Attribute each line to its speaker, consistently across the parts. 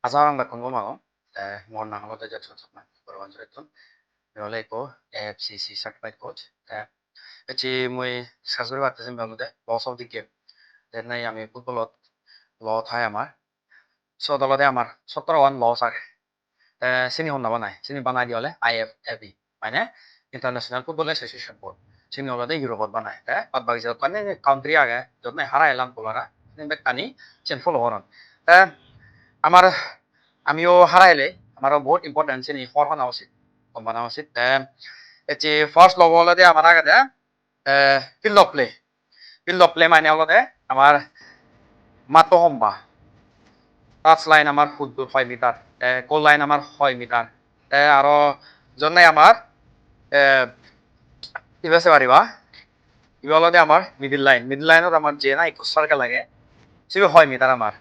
Speaker 1: Asaran da kungo mago, ngon nang lo da jatsu tsukma, korwan zuretun, yole ko AFCC certified coach, echi mui skazuri wate zin belu de, loss of the game, den nai ami footballot lo thai amar, so dolode amar 17 loss age, sini honna banai, sini banai di ole IFFB, মানে International Football Association Board, sini olode Europe banai, bat bagi jat pane country age, jot nai harai elam polara, sini bek tani chen follow horon, আমার আমিও হারাইলে আমারও বহুত important চিনি for হনা উচিত গম বানা উচিত এটি ফার্স্ট লব হলে আমার আগে ফিল্ড অফ প্লে মানে হলে আমার মাতো হম্বা টাচ লাইন আমার ফুটবল 6 মিটার গোল লাইন আমার 6 মিটার আরো জন্যই আমার কি বেছে পারিবা ইবা হলে আমার মিডিল লাইনত আমার যে না 21 সার্কেল লাগে সিবে 6 মিটার আমার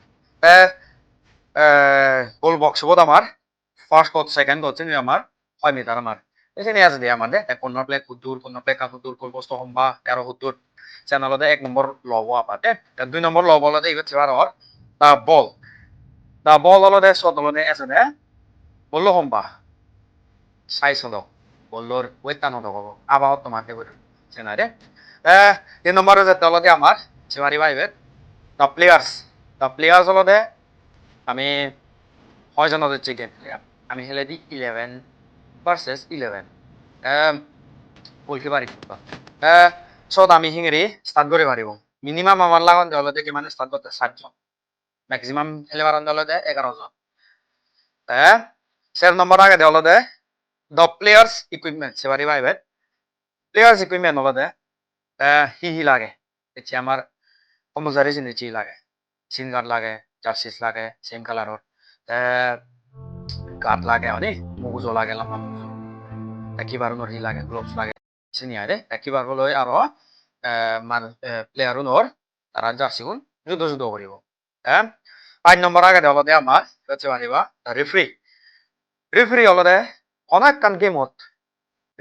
Speaker 1: গোল বক্স বোধ আমার first coach second coach ini আমার 6 মিটার আমার এই sini আছে dia আমাদের কোন প্লে কুদুর কোন প্লে কাকুদুর গোল পোস্ট হম্বা 13 হুদুর চ্যানেলতে 1 নম্বর লব আপাতে 2 নম্বর লব হলতে ইবে ছিবার হর দা বল হলতে শট হলতে আছে দে বললো হম্বা সাইজ হলো বললোর ওয়েটান হলো আবাও তোমাকে বল চেনা রে 3 নম্বরে যেতে হলতে আমার ছিবারি ভাইবে দা প্লেয়ার্স হলতে আমি কয়জন হচ্ছে গেম প্লেয়ার আমি হেলে দিই 11 ভার্সেস 11 বলতে পারি সব আমি হিঙেরি স্টার্ট করে পারিব মিনিমাম আমার লাগান দেওয়া দেখে মানে স্টার্ট করতে 7 জন ম্যাক্সিমাম হেলে বারান দেওয়া দেয় 11 জন সের নম্বর আগে দেওয়া দেয় দ্য প্লেয়ার্স ইকুইপমেন্ট সে পারি ভাইবে প্লেয়ার্স ইকুইপমেন্ট হলো দেয় হি লাগে এটি আমার কর্মচারী জিনিস লাগে সিনগার লাগে জার্সিস লাগে সেম কালারর গাত লাগে মানে মগুজো লাগে লম্বা মগুজো একেবারে নরি লাগে গ্লোভস লাগে চিনি আরে একেবারে হলো আরো মান প্লেয়ার নর তারা জার্সি গুণ যুদ্ধ করিব 5 নম্বর আগে হলো দে আমার হচ্ছে মানিবা রেফারি হলো দে অনেক কান গেমত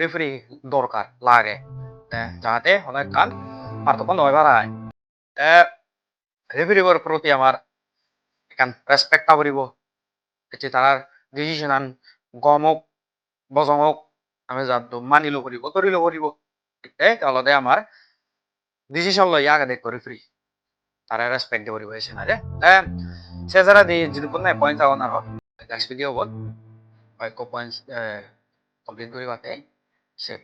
Speaker 1: রেফারি দরকার লাগে যাতে অনেক কান পার্থক্য নয় বাড়ায় রেফারির প্রতি আমার এখান রেসপেক্ট করিব এটি তার ডিসিশন আন গমক বজমক আমি যাতো মানিলো করিব তরিলো করিব তাহলে আমার ডিসিশন লই আগে দেখ করি ফ্রি তারা রেসপেক্ট দিব করিব এসে না রে সে যারা দি যদি কোন নাই পয়েন্ট আওন আর নেক্সট ভিডিও বল কয়েক পয়েন্টস কমপ্লিট করিবাতে সে